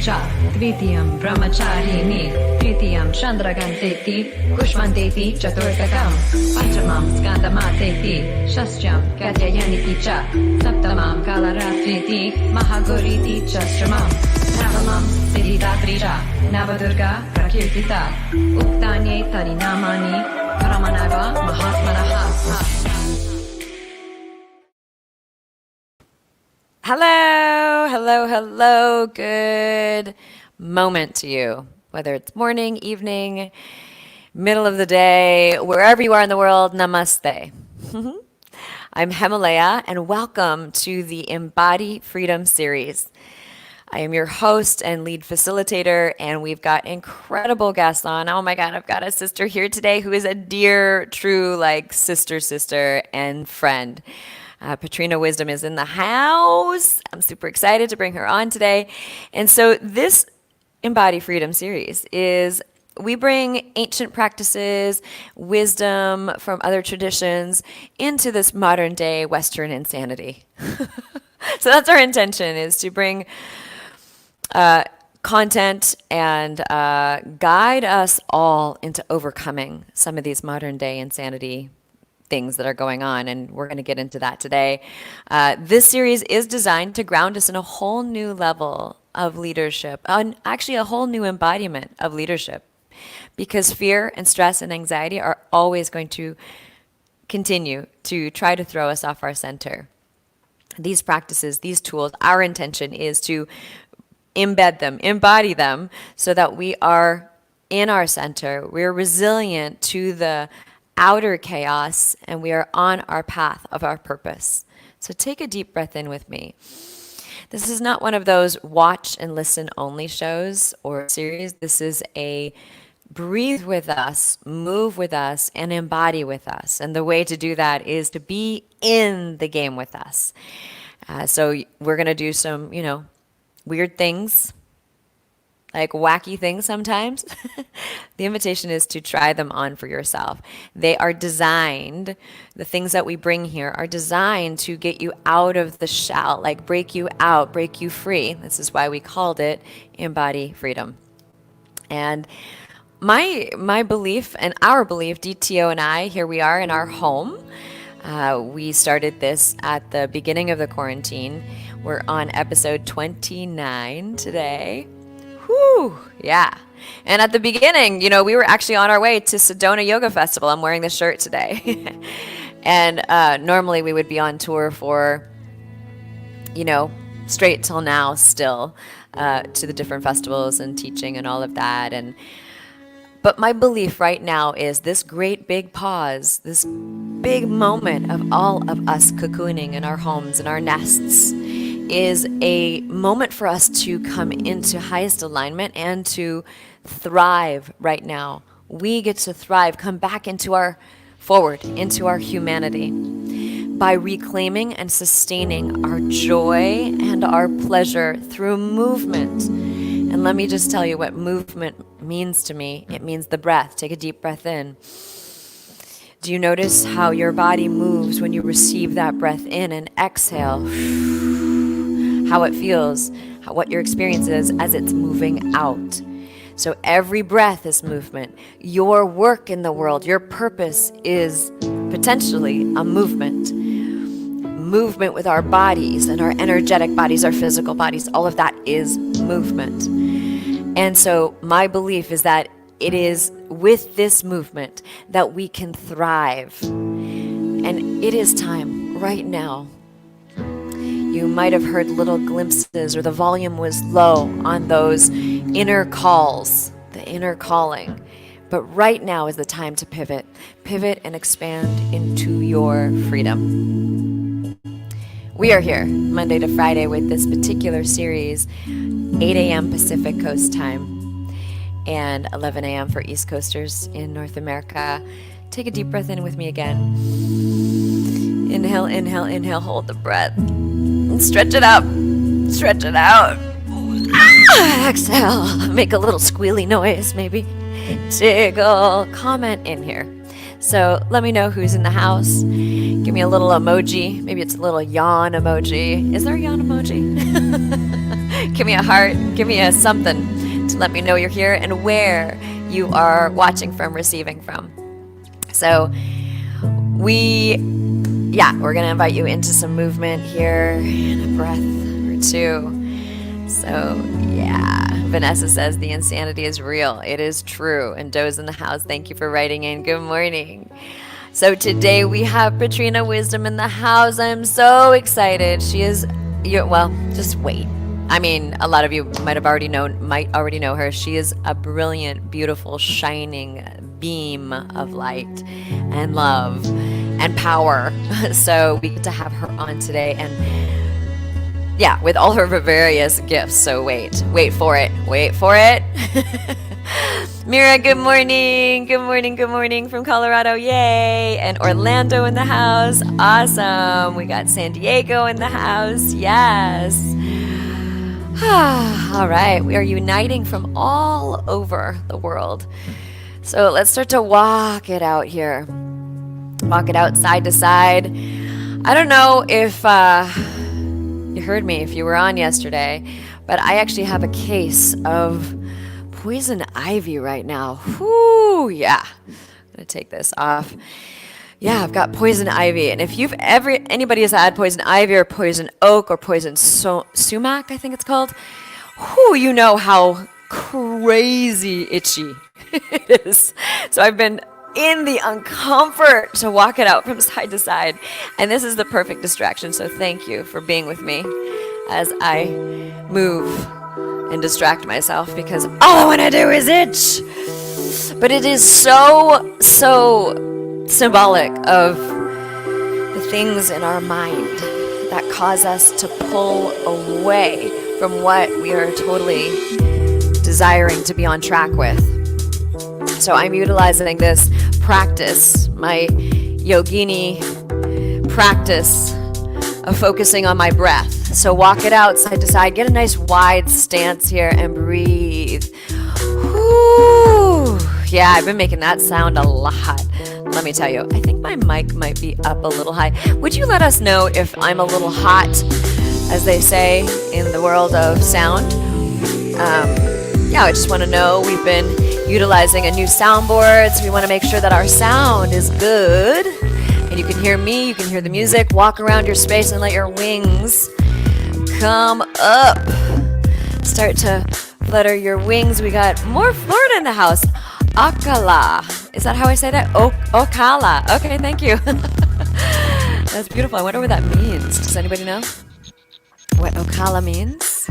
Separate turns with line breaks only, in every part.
cha, dvitiyam brahmacharini, tritiyam chandraganteti, kushmanteti chaturthakam, panchamam skandamateti, shastyam katyayaniti cha, saptamam kalaratriti, mahaguriti chastramam, navamam siddhidatri cha, navadurga prakirtita, uktanye tarinamani, paramanava mahatmanaha.
Hello, hello, hello. Good moment to you, whether it's morning, evening, middle of the day, wherever you are in the world, namaste. I'm Hemalayaa, and welcome to the Embody Freedom series. I am your host and lead facilitator, and we've got incredible guests on. Oh my God, I've got a sister here today who is a dear, true, like sister, and friend. Patrina Wisdom is in the house. I'm super excited to bring her on today. And so this Embody Freedom series is we bring ancient practices, wisdom from other traditions into this modern day Western insanity. So that's our intention, is to bring content and guide us all into overcoming some of these modern day insanity things that are going on, and we're going to get into that today. This series is designed to ground us in a whole new level of leadership, actually a whole new embodiment of leadership, because fear and stress and anxiety are always going to continue to try to throw us off our center. These practices, these tools, our intention is to embed them, embody them, so that we are in our center, we're resilient to the outer chaos, and we are on our path of our purpose. So take a deep breath in with me. This is not one of those watch and listen only shows or series. This is a breathe with us, move with us, and embody with us. And the way to do that is to be in the game with us. So we're going to do some, weird things, like wacky things sometimes. The invitation is to try them on for yourself. They are designed, the things that we bring here are designed to get you out of the shell, like break you out, break you free. This is why we called it Embody Freedom. And my belief and our belief, DTO and I, here we are in our home. We started this at the beginning of the quarantine. We're on episode 29 today. Whew, yeah. And at the beginning, we were actually on our way to Sedona Yoga Festival. I'm wearing this shirt today. And normally we would be on tour for, straight till now still, to the different festivals and teaching and all of that. But my belief right now is this great big pause, this big moment of all of us cocooning in our homes and our nests, is a moment for us to come into highest alignment and to thrive right now. We get to thrive, come back into our humanity by reclaiming and sustaining our joy and our pleasure through movement. And let me just tell you what movement means to me. It means the breath. Take a deep breath in. Do you notice how your body moves when you receive that breath in, and exhale? How it feels, what your experience is as it's moving out. So every breath is movement. Your work in the world, your purpose is potentially a movement. Movement with our bodies and our energetic bodies, our physical bodies, all of that is movement. And so my belief is that it is with this movement that we can thrive. And it is time right now. You might have heard little glimpses, or the volume was low on those inner calls, the inner calling. But right now is the time to pivot and expand into your freedom. We are here Monday to Friday with this particular series, 8 a.m. Pacific Coast time and 11 a.m. for East Coasters in North America. Take a deep breath in with me again. Inhale, inhale, inhale, hold the breath. And stretch it up. Stretch it out. Exhale. Make a little squealy noise, maybe. Jiggle. Comment in here. So let me know who's in the house. Give me a little emoji. Maybe it's a little yawn emoji. Is there a yawn emoji? Give me a heart, give me a something to let me know you're here and where you are watching from, receiving from. So we're going to invite you into some movement here and a breath or two. So, Vanessa says the insanity is real. It is true. And Doe's in the house. Thank you for writing in. Good morning. So today we have Patrina Wisdom in the house. I'm so excited. She is, just wait. I mean, a lot of you might already know her. She is a brilliant, beautiful, shining beam of light and love and power. So we get to have her on today, and with all her various gifts. So wait for it. Mira, good morning from Colorado. Yay. And Orlando in the house. Awesome. We got San Diego in the house. Yes. All right. We are uniting from all over the world. So let's start to walk it out here. Walk it out side to side. I don't know if you heard me, if you were on yesterday, but I actually have a case of poison ivy right now. Whoo, yeah. I'm going to take this off. Yeah, I've got poison ivy. And if anybody has had poison ivy or poison oak or poison sumac, I think it's called, you know how crazy itchy it is. So I've been in the uncomfort to walk it out from side to side. And this is the perfect distraction. So thank you for being with me as I move and distract myself, because all I want to do is itch. But it is so symbolic of the things in our mind that cause us to pull away from what we are totally desiring to be on track with. So I'm utilizing this practice, my yogini practice of focusing on my breath. So walk it out side to side, get a nice wide stance here and breathe. Whew. Yeah, I've been making that sound a lot. Let me tell you, I think my mic might be up a little high. Would you let us know if I'm a little hot, as they say in the world of sound? I just want to know. We've been utilizing a new soundboard, so we want to make sure that our sound is good. And you can hear me, you can hear the music. Walk around your space and let your wings come up. Start to flutter your wings. We got more Florida in the house. Ocala. Is that how I say that? Ocala. Okay, thank you. That's beautiful. I wonder what that means. Does anybody know what Ocala means?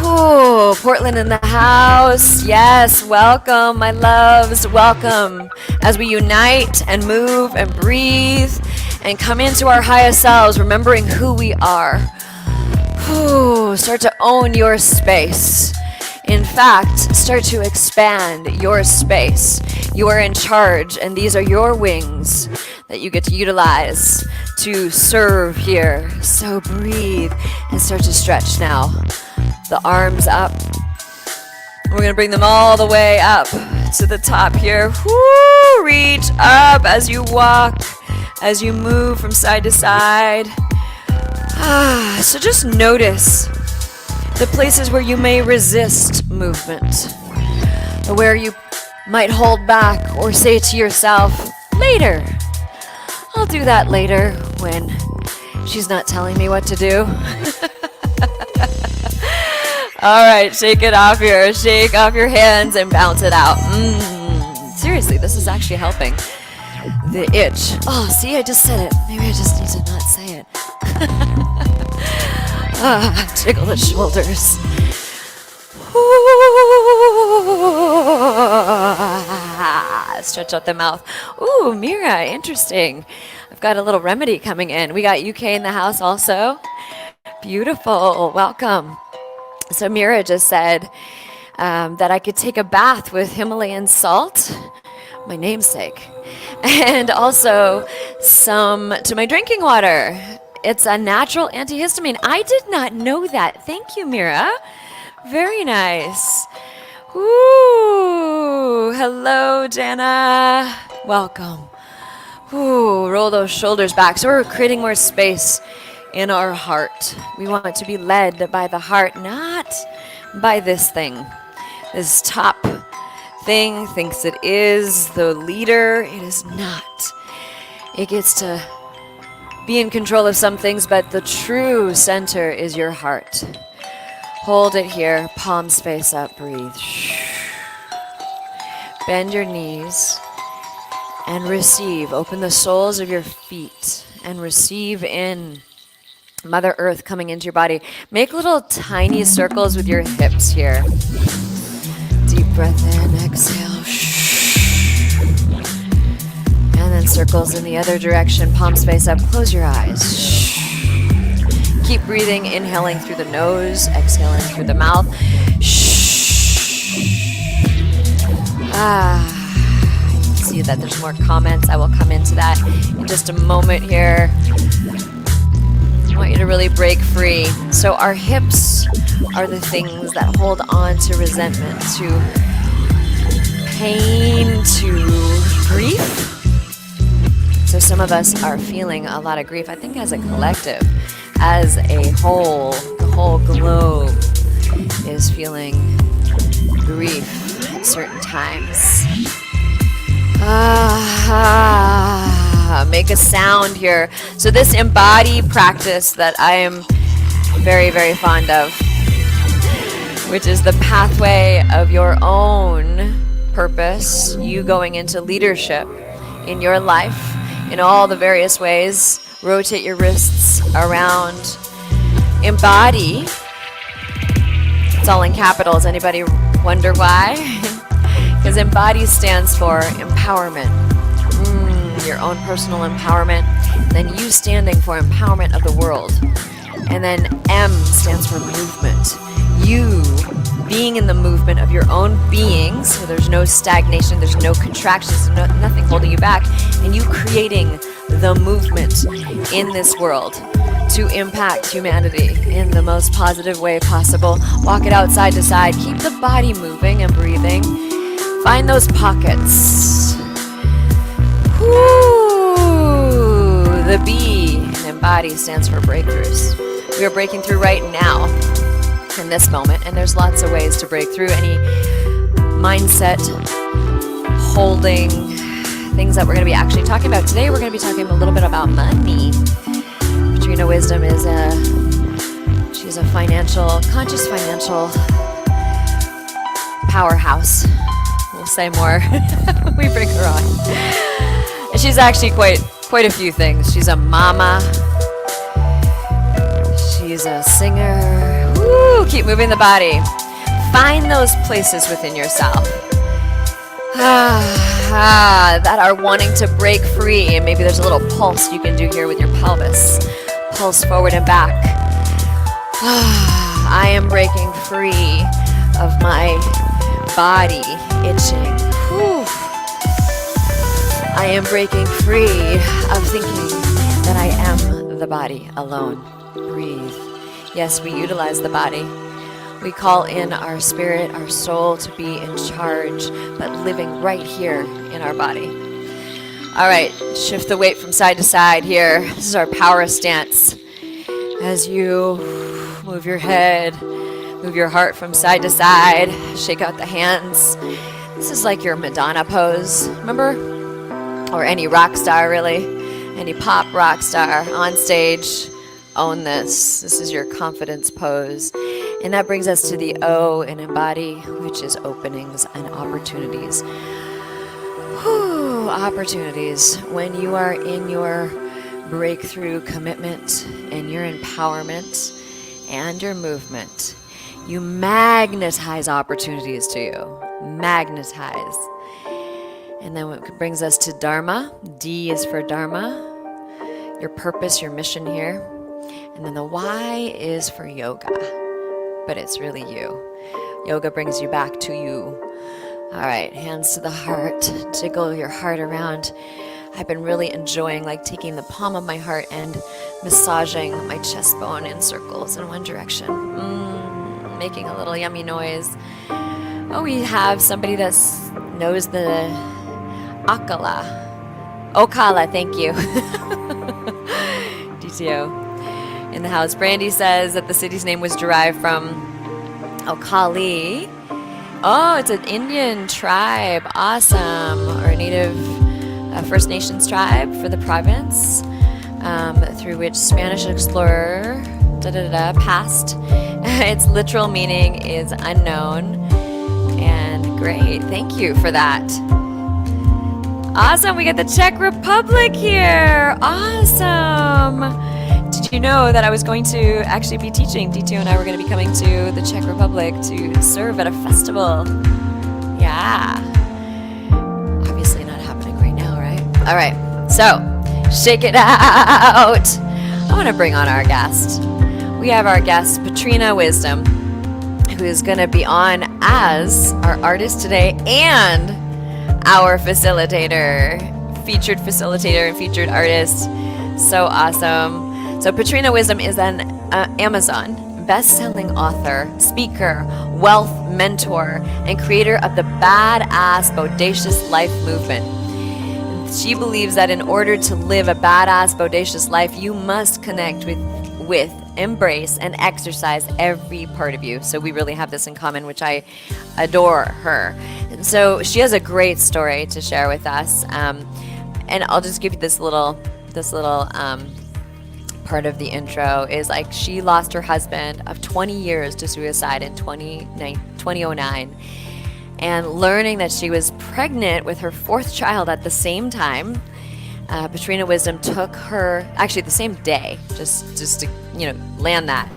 Oh, Portland in the house. Yes, welcome, my loves. Welcome as we unite and move and breathe and come into our highest selves, remembering who we are. Start to own your space. In fact, start to expand your space. You are in charge, and these are your wings that you get to utilize to serve here. So breathe and start to stretch now. The arms up. We're going to bring them all the way up to the top here. Woo! Reach up as you walk, as you move from side to side. So just notice the places where you may resist movement, or where you might hold back or say to yourself, later. I'll do that later when she's not telling me what to do. All right, shake it off here. Shake off your hands and bounce it out. Seriously, this is actually helping the itch. Oh, see, I just said it. Maybe I just need to not say it. Tickle the shoulders. Stretch out the mouth. Ooh, Mira, interesting. I've got a little remedy coming in. We got UK in the house also. Beautiful. Welcome. So Mira just said that I could take a bath with Himalayan salt, my namesake, and also some to my drinking water. It's a natural antihistamine. I did not know that. Thank you, Mira. Very nice. Ooh, hello, Jana. Welcome. Ooh, roll those shoulders back. So we're creating more space in our heart. We want to be led by the heart, not by this thing. This top thing thinks it is the leader. It is not. It gets to be in control of some things, but the true center is your heart. Hold it here, palms face up, breathe. Bend your knees and receive. Open the soles of your feet and receive in Mother Earth coming into your body. Make little tiny circles with your hips here. Deep breath in, exhale. And then circles in the other direction, palms face up, close your eyes. Keep breathing, inhaling through the nose, exhaling through the mouth. I can see that there's more comments. I will come into that in just a moment here. I want you to really break free. So our hips are the things that hold on to resentment, to pain, to grief. So some of us are feeling a lot of grief. I think as a collective, as a whole, the whole globe is feeling grief at certain times. Make a sound here. So this embody practice that I am very, very fond of, which is the pathway of your own purpose, you going into leadership in your life in all the various ways. Rotate your wrists around. Embody. It's all in capitals. Anybody wonder why? Because embody stands for empowerment. Your own personal empowerment. And then U standing for empowerment of the world. And then M stands for movement. You being in the movement of your own being, so there's no stagnation, there's no contractions, nothing holding you back, and you creating the movement in this world to impact humanity in the most positive way possible. Walk it out side to side. Keep the body moving and breathing. Find those pockets. Woo! The B in embody stands for breakthroughs. We are breaking through right now in this moment, and there's lots of ways to break through any mindset holding things that we're going to be actually talking about. Today we're going to be talking a little bit about money. Patrina Wisdom is she's a conscious financial powerhouse. We'll say more when we bring her on. And she's actually quite a few things. She's a mama. She's a singer. Woo! Keep moving the body. Find those places within yourself that are wanting to break free. And maybe there's a little pulse you can do here with your pelvis. Pulse forward and back. I am breaking free of my body itching. Whew. I am breaking free of thinking that I am the body alone. Breathe. Yes, we utilize the body. We call in our spirit, our soul to be in charge, but living right here in our body. All right, shift the weight from side to side here. This is our power stance. As you move your head, move your heart from side to side, shake out the hands. This is like your Madonna pose, remember? Or any rock star, really. Any pop rock star on stage. Own this. This is your confidence pose. And that brings us to the O in embody, which is openings and opportunities. Whew, opportunities. When you are in your breakthrough commitment and your empowerment and your movement, you magnetize opportunities to you. Magnetize. And then what brings us to Dharma. D is for Dharma. Your purpose, your mission here. And then the Y is for yoga. But it's really you. Yoga brings you back to you. All right, hands to the heart. Jiggle your heart around. I've been really enjoying taking the palm of my heart and massaging my chest bone in circles in one direction. Making a little yummy noise. Oh, we have somebody that knows the Okala, thank you. DTO. in the house. Brandy says that the city's name was derived from Kali. Oh, it's an Indian tribe. Awesome. Or a native First Nations tribe for the province, through which Spanish explorer passed. Its literal meaning is unknown. And great. Thank you for that. Awesome. We got the Czech Republic here. Awesome. Did you know that I was going to actually be teaching? DTO and I were going to be coming to the Czech Republic to serve at a festival. Yeah. Obviously not happening right now, right? All right. So, shake it out. I want to bring on our guest. We have our guest, Patrina Wisdom, who is going to be on as our artist today and our facilitator, featured facilitator and featured artist. So awesome. So Patrina Wisdom is an Amazon best-selling author, speaker, wealth mentor, and creator of the Badass Bodacious Life movement. She believes that in order to live a badass, bodacious life, you must connect with, embrace, and exercise every part of you. So we really have this in common, which I adore her. And so she has a great story to share with us. And I'll just give you this little part of the intro is like she lost her husband of 20 years to suicide in 2009. And learning that she was pregnant with her fourth child at the same time, Patrina Wisdom took her, actually the same day, just to land that.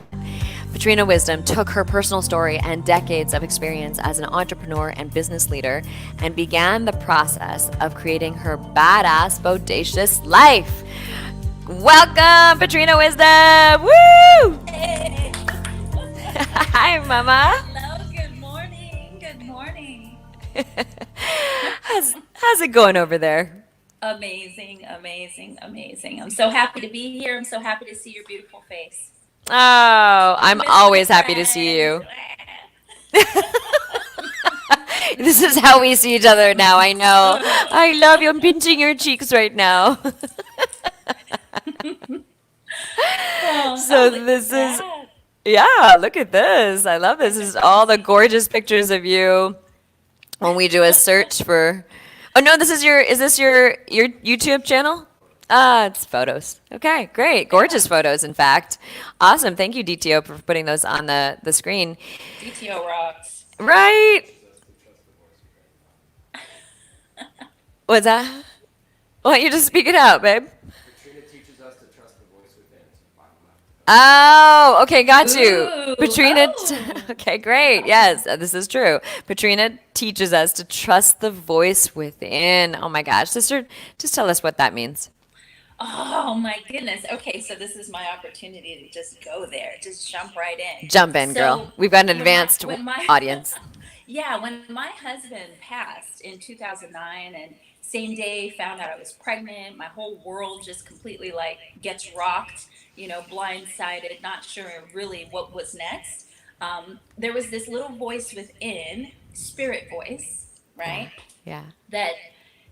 Patrina Wisdom took her personal story and decades of experience as an entrepreneur and business leader and began the process of creating her badass, bodacious life. Welcome, Patrina Wisdom! Woo!
Hey.
Hi, Mama.
Hello, good morning. Good morning.
How's it going over there?
Amazing, amazing, amazing. I'm so happy to be here. I'm so happy to see your beautiful face.
Oh, I'm
Miss
always
my
happy to see you.
friends.
This is how we see each other now. I know. I love you. I'm pinching your cheeks right now.
Oh,
So
look at
this is,
that.
yeah, look at this. I love this. This is all the gorgeous pictures of you when we do a search for. Oh no, is this your YouTube channel? Ah, it's photos. Okay, great. Gorgeous photos, in fact. Awesome. Thank you, DTO, for putting those on the screen.
DTO rocks.
Right. What's that? Why don't you just speak it out, babe?
Patrina teaches us to trust the voice within. Bottom left.
Oh, okay, got you.
Ooh,
Patrina,
oh.
okay, great. Yes, this is true. Patrina teaches us to trust the voice within. Oh my gosh, sister, just tell us what that means.
Oh my goodness. Okay, so this is my opportunity to just go there, just jump right in.
Jump in, girl.
So
We've got an
when
advanced
when my
audience.
yeah, when my husband passed in 2009 and same day found out I was pregnant, my whole world just completely like gets rocked, blindsided, not sure really what was next. There was this little voice within, spirit voice,
Yeah,
right?
yeah.
That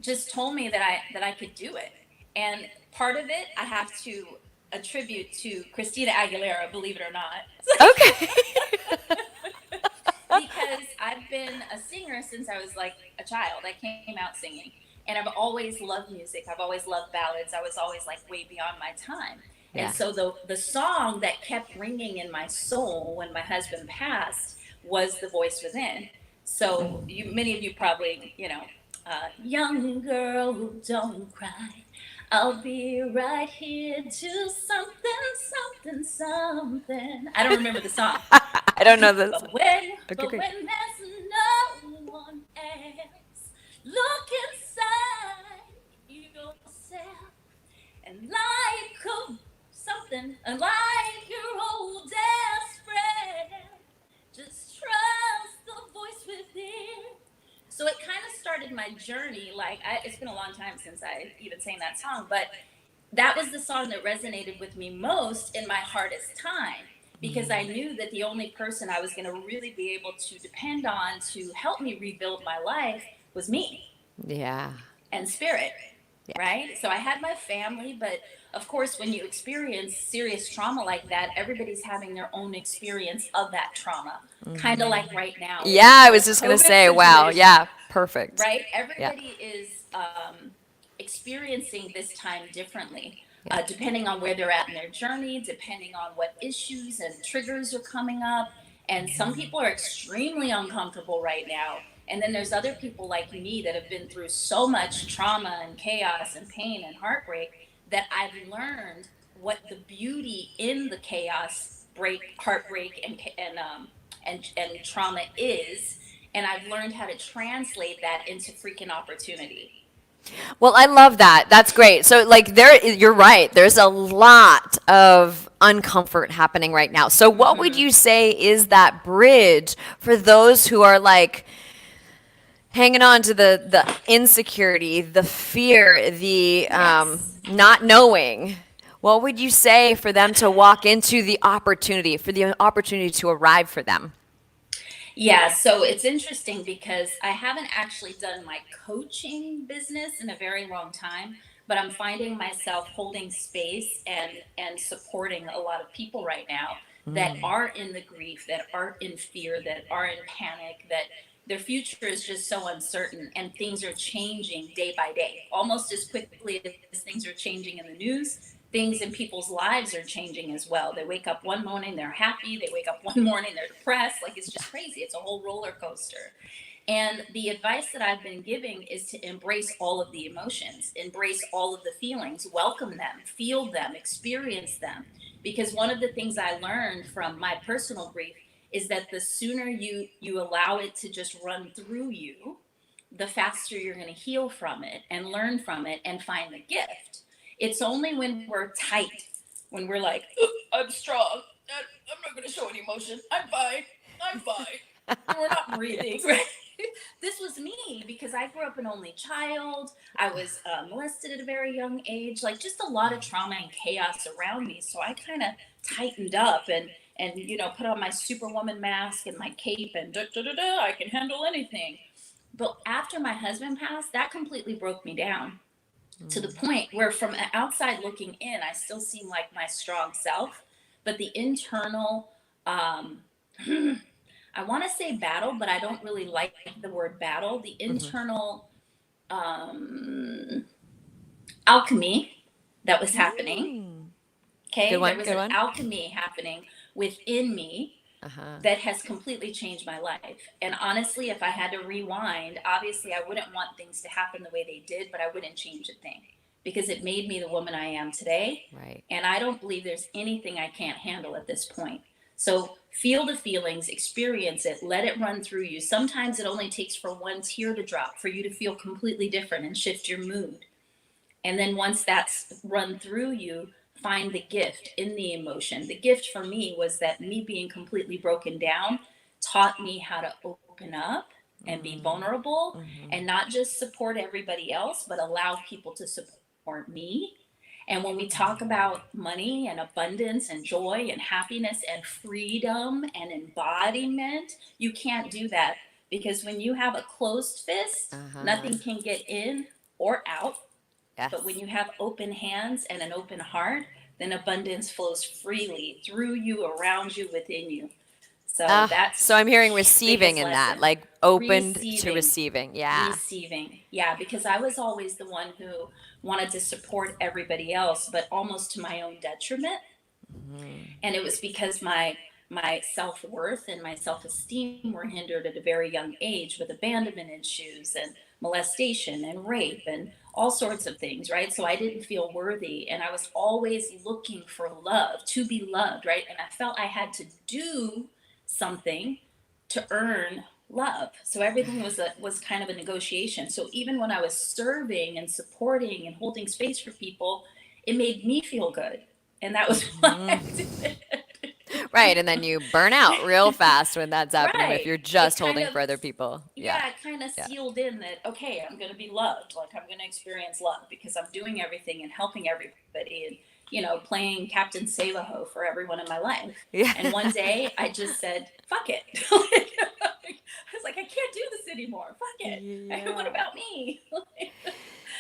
just told me that I could do it. And part of it I have to attribute to Christina Aguilera, believe it or not.
Okay.
Because I've been a singer since I was like a child. I came out singing. And I've always loved music. I've always loved ballads. I was always like way beyond my time.
Yeah.
And so the song that kept ringing in my soul when my husband passed was The Voice Within. So many of you probably, young girl, don't cry. I'll be right here to something. I don't remember the song.
I don't know this.
But when,
Okay,
but
great.
when there's no one else, look inside yourself and like your oldest friend, just trust the voice within. So it kind of started my journey. It's been a long time since I even sang that song, but that was the song that resonated with me most in my hardest time because I knew that the only person I was going to really be able to depend on to help me rebuild my life was me
Yeah.
and spirit,
Yeah.
right? So I had my family, but of course, when you experience serious trauma like that, everybody's having their own experience of that trauma. Kind of like right now with
Yeah, I was
the
just gonna
COVID
say, wow,
situation,
yeah, perfect.
right?
Yeah,
Everybody is experiencing this time differently,
yeah.
depending on where they're at in their journey, depending on what issues and triggers are coming up. And some people are extremely uncomfortable right now. And then there's other people like me that have been through so much trauma and chaos and pain and heartbreak that I've learned what the beauty in the chaos, heartbreak, and trauma is, and I've learned how to translate that into freaking opportunity.
Well, I love that. That's great. So, like, you're right. There's a lot of uncomfort happening right now. So, what would
Mm-hmm.
you say is that bridge for those who are like hanging on to the insecurity, the fear, the
Yes.
not knowing? What would you say for them to walk into the opportunity, for the opportunity to arrive for them?
Yeah, so it's interesting because I haven't actually done my coaching business in a very long time, but I'm finding myself holding space and supporting a lot of people right now that are in the grief, that are in fear, that are in panic, that their future is just so uncertain and things are changing day by day, almost as quickly as things are changing in the news. Things in people's lives are changing as well. They wake up one morning, they're happy. They wake up one morning, they're depressed. Like it's just crazy. It's a whole roller coaster. And the advice that I've been giving is to embrace all of the emotions, embrace all of the feelings, welcome them, feel them, experience them. Because one of the things I learned from my personal grief is that the sooner you allow it to just run through you, the faster you're going to heal from it and learn from it and find the gift. It's only when we're tight, when we're like, I'm strong, I'm not going to show any emotion, I'm fine, and we're not breathing,
Yes.
right? This was me because I grew up an only child. I was molested at a very young age, like just a lot of trauma and chaos around me. So I kind of tightened up and put on my superwoman mask and my cape and da da da da. I can handle anything. But after my husband passed, that completely broke me down to the point where, from the outside looking in, I still seem like my strong self, but the internal, um, I want to say battle, but I don't really like the word battle. The internal um, alchemy that was happening.
Good
Okay, there
one.
was
Good
an
one.
alchemy happening within me
Uh-huh.
that has completely changed my life. And honestly, if I had to rewind, obviously I wouldn't want things to happen the way they did, but I wouldn't change a thing because it made me the woman I am today.
Right.
And I don't believe there's anything I can't handle at this point. So feel the feelings, experience it, let it run through you. Sometimes it only takes for one tear to drop for you to feel completely different and shift your mood. And then once that's run through you, find the gift in the emotion. The gift for me was that me being completely broken down taught me how to open up and be vulnerable and not just support everybody else, but allow people to support me. And when we talk about money and abundance and joy and happiness and freedom and embodiment, you can't do that because when you have a closed fist,
Uh-huh.
nothing can get in or out. But when
Yes.
you have open hands and an open heart, then abundance flows freely through you, around you, within you. So
So
that's
I'm hearing
biggest
receiving in that,
lesson.
like opened to
Receiving,
receiving. Yeah.
receiving. Yeah, because I was always the one who wanted to support everybody else, but almost to my own detriment. And it was because my self-worth and my self-esteem were hindered at a very young age with abandonment issues and molestation and rape and all sorts of things, right? So I didn't feel worthy and I was always looking for love, to be loved, right? And I felt I had to do something to earn love. So everything was kind of a negotiation. So even when I was serving and supporting and holding space for people, it made me feel good. And that was why I did
Right.
it.
And then you burn out real fast when that's happening if
Right.
you're
It
just
kind
holding
of,
for other people. Yeah.
yeah, it kind of
Yeah.
sealed in that, okay, I'm going to be loved. Like, I'm going to experience love because I'm doing everything and helping everybody and, playing Captain Save-A-Ho for everyone in my life.
Yeah.
And one day I just said, fuck it. I was like, I can't do this anymore. Fuck it. What
Yeah.
about me?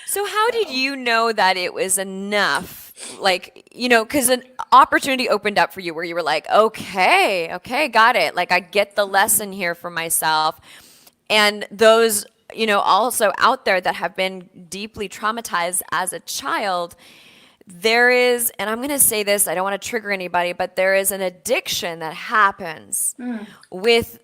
So how did
So,
you know that it was enough like, because an opportunity opened up for you where you were like, okay, got it. Like, I get the lesson here for myself. And those, also out there that have been deeply traumatized as a child, there is, and I'm going to say this, I don't want to trigger anybody, but there is an addiction that happens with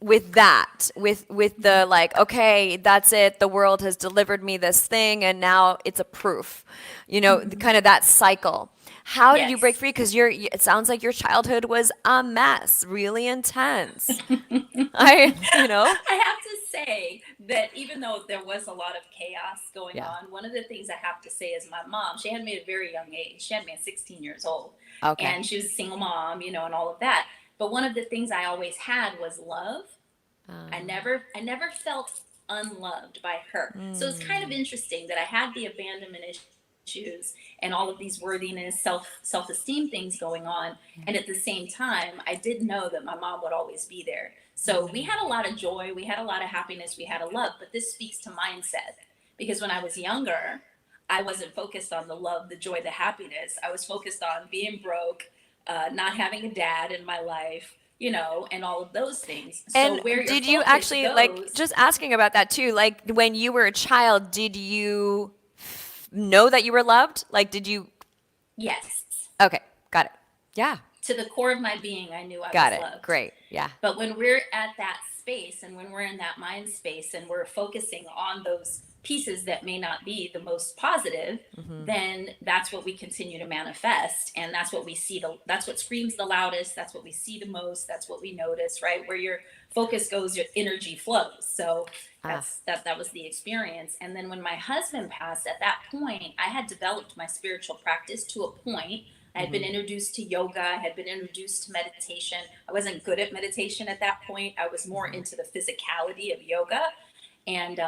with the like, okay, that's it, the world has delivered me this thing and now it's a proof, kind of that cycle. How did you break
Yes.
free? Because it sounds like your childhood was a mess, really intense.
I have to say that even though there was a lot of chaos going
Yeah.
on, one of the things I have to say is my mom, she had me at a very young age. She had me at 16 years old.
Okay.
And she was a single mom, and all of that. But one of the things I always had was love. I never felt unloved by her. So it's kind of interesting that I had the abandonment issues and all of these worthiness, self-esteem things going on, and at the same time, I did know that my mom would always be there. So we had a lot of joy, we had a lot of happiness, we had a love, but this speaks to mindset because when I was younger, I wasn't focused on the love, the joy, the happiness. I was focused on being broke, not having a dad in my life, and all of those things. So
And
where your
did you
focus
actually, like,
goes,
just asking about that too, like when you were a child, did you know that you were loved? Like, did you?
yes,
Okay, got it. Yeah,
to the core of my being, I knew I
got
was
it.
loved.
Great. Yeah.
But when we're at that space and when we're in that mind space and we're focusing on those pieces that may not be the most positive, then that's what we continue to manifest. And that's what we see. That's what screams the loudest. That's what we see the most. That's what we notice, right? Where your focus goes, your energy flows. So
Ah.
that was the experience. And then when my husband passed, at that point, I had developed my spiritual practice to a point. I had been introduced to yoga. I had been introduced to meditation. I wasn't good at meditation at that point. I was more into the physicality of yoga. And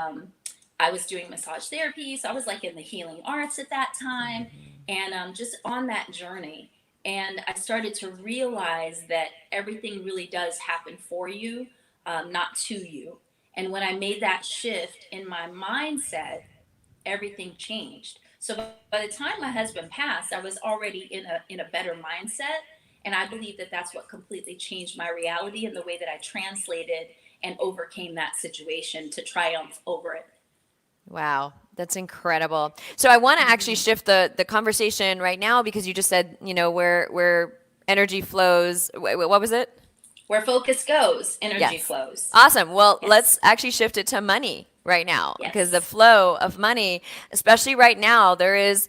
I was doing massage therapy. So I was like in the healing arts at that time and just on that journey. And I started to realize that everything really does happen for you, not to you. And when I made that shift in my mindset, everything changed. So by the time my husband passed, I was already in a better mindset, and I believe that that's what completely changed my reality and the way that I translated and overcame that situation to triumph over it.
Wow, that's incredible. So I want to actually shift the conversation right now because you just said, where energy flows. What was it?
Where focus goes, energy
Yes.
flows.
Awesome. Well,
Yes.
let's actually shift it to money right now because the
Yes.
flow of money, especially right now, there's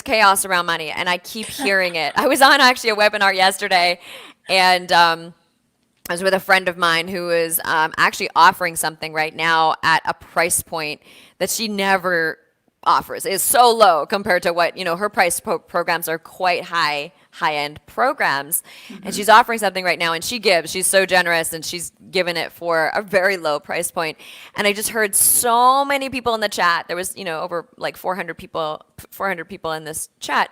chaos around money and I keep hearing it. I was on actually a webinar yesterday and I was with a friend of mine who is actually offering something right now at a price point that she never offers. It's so low compared to what, her programs are quite high-end programs. And she's offering something right now and she's so generous and she's given it for a very low price point. And I just heard so many people in the chat. There was, over like 400 people in this chat.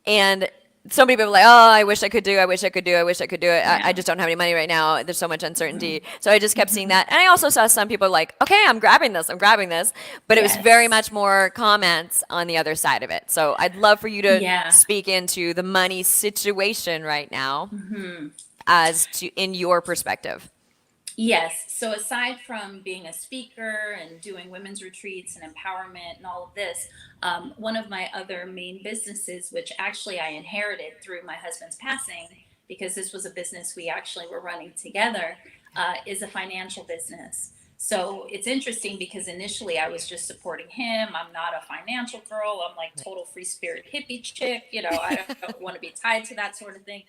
And so many people were like, oh, I wish I could do it. I
Yeah.
just don't have any money right now. There's so much uncertainty. So I just kept seeing that. And I also saw some people like, okay, I'm grabbing this. But it was very
Yes.
much more comments on the other side of it. So I'd love for you to
Yeah.
speak into the money situation right now as to in your perspective.
Yes. So aside from being a speaker and doing women's retreats and empowerment and all of this, one of my other main businesses, which actually I inherited through my husband's passing, because this was a business we actually were running together, is a financial business. So it's interesting because initially I was just supporting him. I'm not a financial girl. I'm like total free spirit hippie chick. I don't want to be tied to that sort of thing.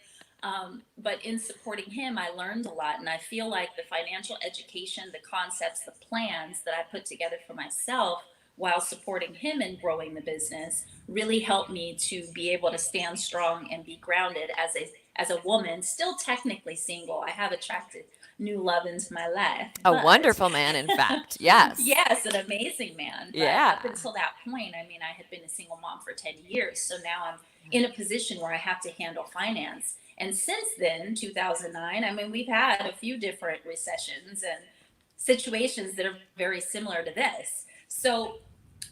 But in supporting him, I learned a lot. And I feel like the financial education, the concepts, the plans that I put together for myself while supporting him in growing the business really helped me to be able to stand strong and be grounded as a woman, still technically single. I have attracted new love into my life.
A
But
wonderful man, in fact. Yes.
yes, an amazing man. But
Yeah.
up until that point, I mean, I had been a single mom for 10 years. So now I'm in a position where I have to handle finance. And since then, 2009, I mean, we've had a few different recessions and situations that are very similar to this. So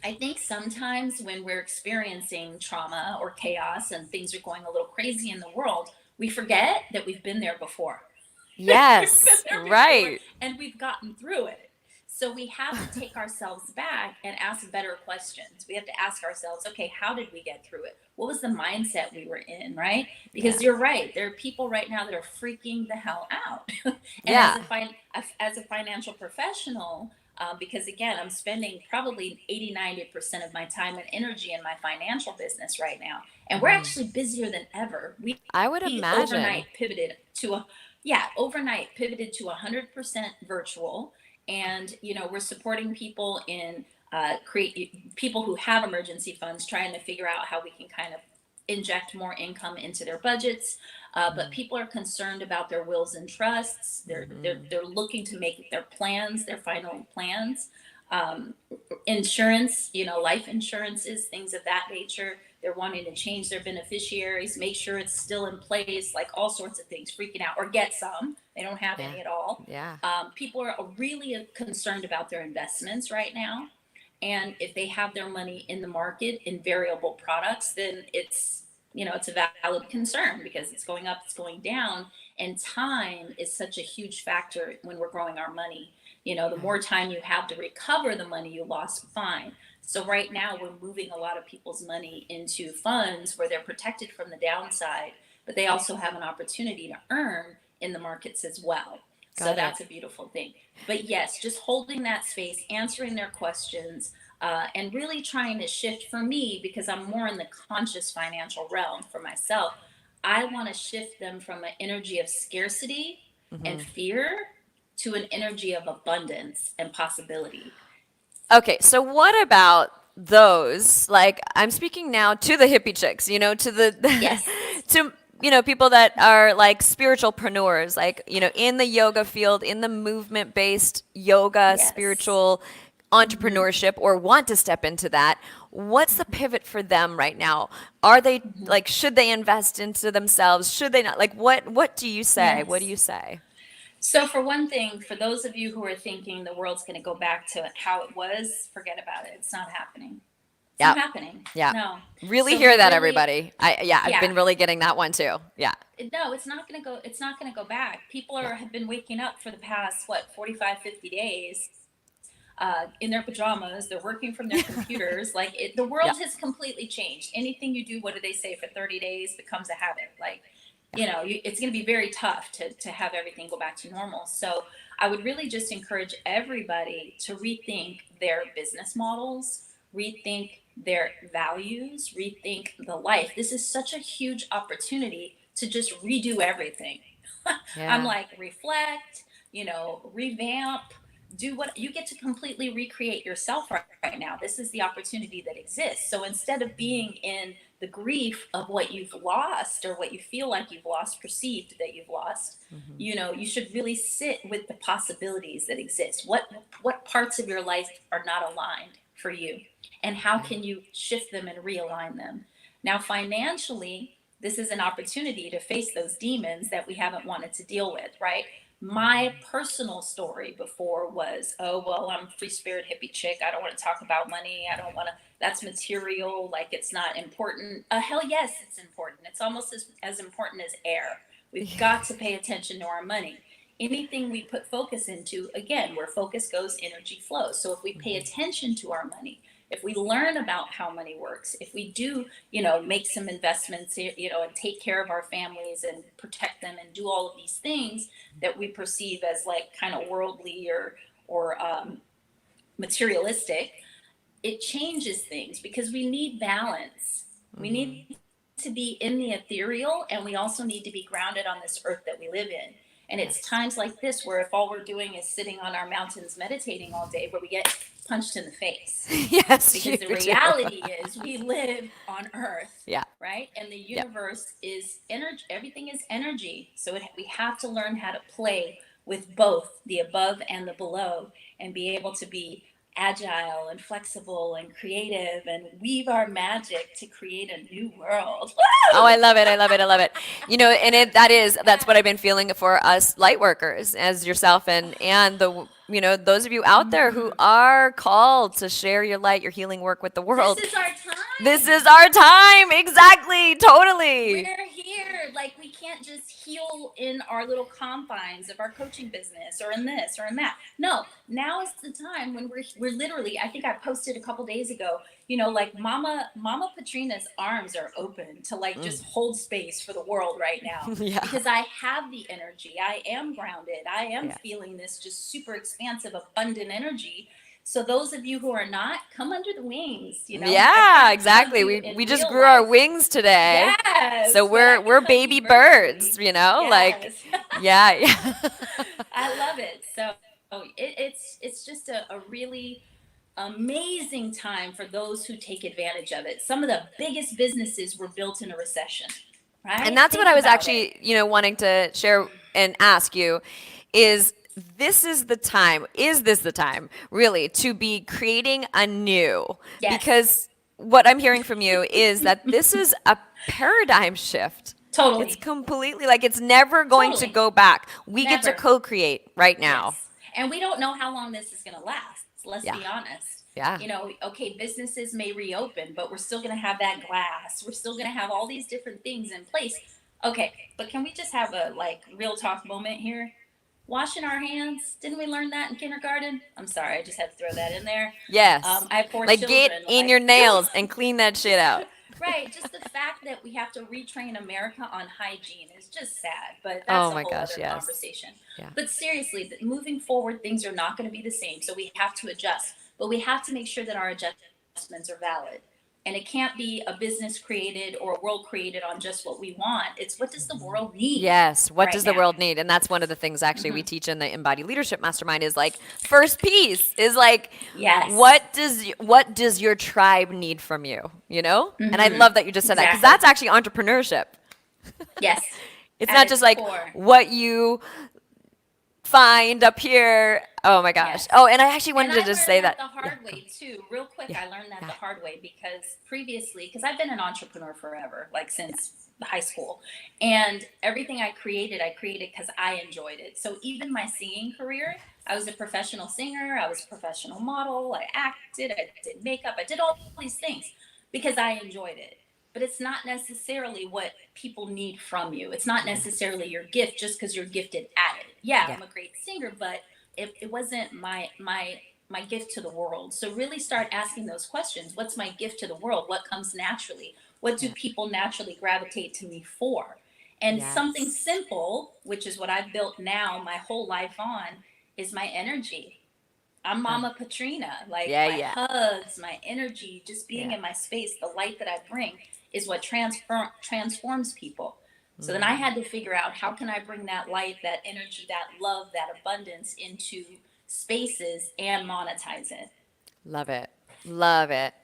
I think sometimes when we're experiencing trauma or chaos and things are going a little crazy in the world, we forget that we've been there before. We've been
Yes,
there before
right.
and we've gotten through it. So we have to take ourselves back and ask better questions. We have to ask ourselves, okay, how did we get through it? What was the mindset we were in, right?
Yeah.
Because you're right. There are people right now that are freaking the hell out. And
Yeah.
as a financial professional, because again, I'm spending probably 80-90% of my time and energy in my financial business right now. And we're
Mhm.
actually busier than ever.
I would
We
imagine.
overnight pivoted to 100% virtual. And, we're supporting people in create people who have emergency funds, trying to figure out how we can kind of inject more income into their budgets. But
Mhm.
people are concerned about their wills and trusts.
Mhm.
They're looking to make their plans, their final plans. Um, Insurance, life insurances, things of that nature. They're wanting to change their beneficiaries, make sure it's still in place, like all sorts of things, freaking out, or get some. They don't have
Yeah.
any at all.
Yeah.
People are really concerned about their investments right now. And if they have their money in the market in variable products, then it's a valid concern because it's going up, it's going down. And time is such a huge factor when we're growing our money. The
Right.
more time you have to recover the money you lost, fine. So right now we're moving a lot of people's money into funds where they're protected from the downside, but they also have an opportunity to earn in the markets as well. So
Got it.
that's a beautiful thing. But yes, just holding that space, answering their questions, and really trying to shift for me because I'm more in the conscious financial realm for myself. I want to shift them from an energy of scarcity and
Mhm.
fear to an energy of abundance and possibility.
Okay, so what about those? Like, I'm speaking now to the hippie chicks, to the
Yes,
to people that are like spiritualpreneurs, like in the yoga field, in the movement-based yoga,
yes.
spiritual
Mm-hmm.
entrepreneurship, or want to step into that. What's the pivot for them right now? Are they
Mm-hmm.
like, should they invest into themselves? Should they not? Like, what do you say? What do
Yes.
you say?
So, for one thing, for those of you who are thinking the world's going to go back to how it was, forget about it. It's not happening. It's
Yeah.
not happening.
Yeah.
No.
Really
So,
hear
we
that,
really,
everybody. Yeah, I've
yeah,
been really getting that one too. Yeah.
no, it's not going to go. It's not going to go back. People
Yeah.
have been waking up for the past, what, 45, 50 days in their pajamas. They're working from their computers. Like the
Yeah.
world has completely changed. Anything you do, what do they say, for 30 days becomes a habit. Like,
Yeah.
it's going to be very tough to have everything go back to normal. So I would really just encourage everybody to rethink their business models, rethink their values, rethink the life. This is such a huge opportunity to just redo everything. I'm
Yeah.
like, reflect, revamp, do what you get to completely recreate yourself right now. This is the opportunity that exists. So instead of being in the grief of what you've lost or what you feel like you've lost, perceived that you've lost,
Hmm.
you should really sit with the possibilities that exist. What parts of your life are not aligned for you? And how
Right.
can you shift them and realign them? Now, financially, this is an opportunity to face those demons that we haven't wanted to deal with, right? My
Hmm.
personal story before was, oh, well, I'm a free spirit hippie chick. I don't want to talk about money. I don't want to, that's material. Like it's not important. Hell yes, it's important. It's almost as important as air. We've got to pay attention to our money. Anything we put focus into, again, where focus goes, energy flows. So if we pay
Hmm.
attention to our money, if we learn about how money works, if we do, make some investments, and take care of our families and protect them and do all of these things that we perceive as like kind of worldly or materialistic, it changes things because we need balance. We
Hmm.
need to be in the ethereal and we also need to be grounded on this earth that we live in. And it's
Yes.
times like this where if all we're doing is sitting on our mountains meditating all day, where we get punched in the face.
Yes, you
Because the
do.
reality is we live on earth,
Yeah.
right? And the
Yep.
universe is energy. Everything is energy. So we have to learn how to play with both the above and the below and be able to be agile and flexible and creative and weave our magic to create a new world.
Oh,
Woo!
I love it. I love it. I love it. And that's what I've been feeling for us light workers as yourself and those of you out there who are called to share your light, your healing work with the
This
world.
is our
This
time.
is our time. Exactly. Totally.
We're here. Like, we can't just heal in our little confines of our coaching business or in this or in that. No, now is the time when we're literally, I think I posted a couple days ago, like Mama Patrina's arms are open to like just hold space for the world right now,
Yeah.
because I have the energy. I am grounded. I am
Yeah.
feeling this just super expansive, abundant energy. So those of you who are not, come under the wings, I
Yeah,
can't hug
exactly.
you
We
in
we just
real
grew our
life.
wings today. So
Yes, but I
we're
can hug
baby
you virtually.
birds, like
Yes.
yeah, yeah.
I love it. So it's just a really amazing time for those who take advantage of it. Some of the biggest businesses were built in a recession,
And
right?
that's what
Think
I was
about it.
actually, wanting to share and ask you is is this the time really to be creating anew?
Yes,
Because what I'm hearing from you is that this is a paradigm shift. It's
totally.
completely like it's never going to
Totally.
go back. We get to
Never.
co-create right now.
Yes. And we don't know how long this is going to last. Let's
Yeah.
be honest.
Yeah.
Okay, businesses may reopen, but we're still going to have that glass. We're still going to have all these different things in place. Okay, but can we just have a like real talk moment here? Washing our hands. Didn't we learn that in kindergarten? I'm sorry, I just had to throw that in there.
Yes.
I have four
Like get
children.
in
Like,
your nails and clean that shit out.
right, just the fact that we have to retrain America on hygiene is just sad, but that's
Oh
a
my
whole
gosh,
other
yes.
conversation.
Yeah.
But seriously, moving forward, things are not going to be the same, so we have to adjust. But we have to make sure that our adjustments are valid. And it can't be a business created or a world created on just what we want. It's what does the world need
Yes. What
right
does the
now?
world need? And that's one of the things actually we teach in the Embody Leadership Mastermind is like first piece is like
Yes.
what does your tribe need from you? And I love that you just said that because
Exactly.
that's actually entrepreneurship.
Yes.
It's
At
not
its
just like
core.
what you find up here. Oh my gosh.
Yes.
Oh, and I actually
And
wanted
I
to just
learned
say
that
that.
the
Yeah.
hard way too. Real quick,
Yeah.
I learned that
Yeah.
the hard way because previously, because I've been an entrepreneur forever, like since high school. And everything I created because I enjoyed it. So even my singing career, I was a professional singer, I was a professional model, I acted, I did makeup, I did all these things because I enjoyed it. But it's not necessarily what people need from you. It's not necessarily your gift just because you're gifted at it. Yeah,
Yeah.
I'm a great singer, but it wasn't my gift to the world. So really start asking those questions. What's my gift to the world? What comes naturally? What do
Yeah.
people naturally gravitate to me for? And something
Yes.
simple, which is what I've built now my whole life on, is my energy. I'm
Uh,
Mama Patrina. Like
yeah,
my
yeah.
hugs, my energy, just being
Yeah.
in my space, the light that I bring is what transforms people. So then I had to figure out how can I bring that light, that energy, that love, that abundance into spaces and monetize it.
Love it. Love it.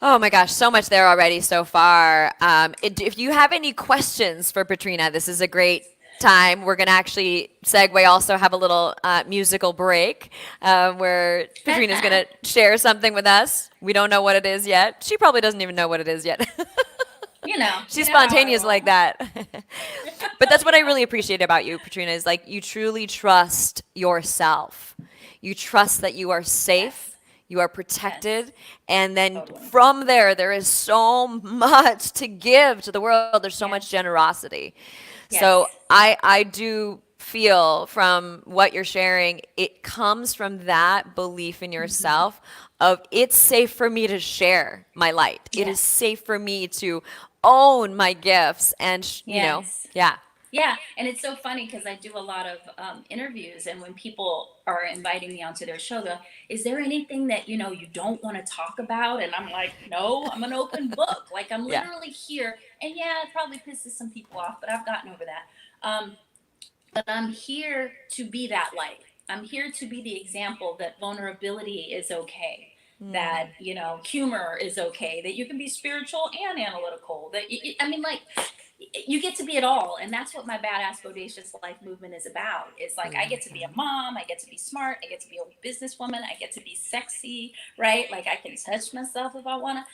Oh my gosh, so much there already so far. If you have any questions for Patrina, this is a great time. We're going to actually segue, also have a little musical break where Patrina's going to share something with us. We don't know what it is yet. She probably doesn't even know what it is yet. She's
You know how I
spontaneous like
roll.
that. But that's what I really appreciate about you, Patrina, is like you truly trust yourself. You trust that you are safe,
Yes.
you are
Yes.
protected, and then
Totally.
from there is so much to give to the world. There's so much
Yes.
generosity. So
Yes.
I do feel from what you're sharing, it comes from that belief in yourself of it's safe for me to share my light. It is
Yes.
safe for me to own my gifts and,
Yes.
yeah.
Yeah, and it's so funny because I do a lot of interviews, and when people are inviting me onto their show, they're, is there anything that you don't want to talk about? And I'm like, no, I'm an open book. Like I'm
Yeah.
literally here, and yeah, it probably pisses some people off, but I've gotten over that. But I'm here to be that light. I'm here to be the example that vulnerability is okay. That humor is okay. That you can be spiritual and analytical. That I mean, like you get to be it all. And that's what my badass bodacious life movement is about. It's
I
like I
love
get to be a
that.
mom, I get to be smart, I get to be a businesswoman, I get to be sexy, right? Like I can touch myself if I want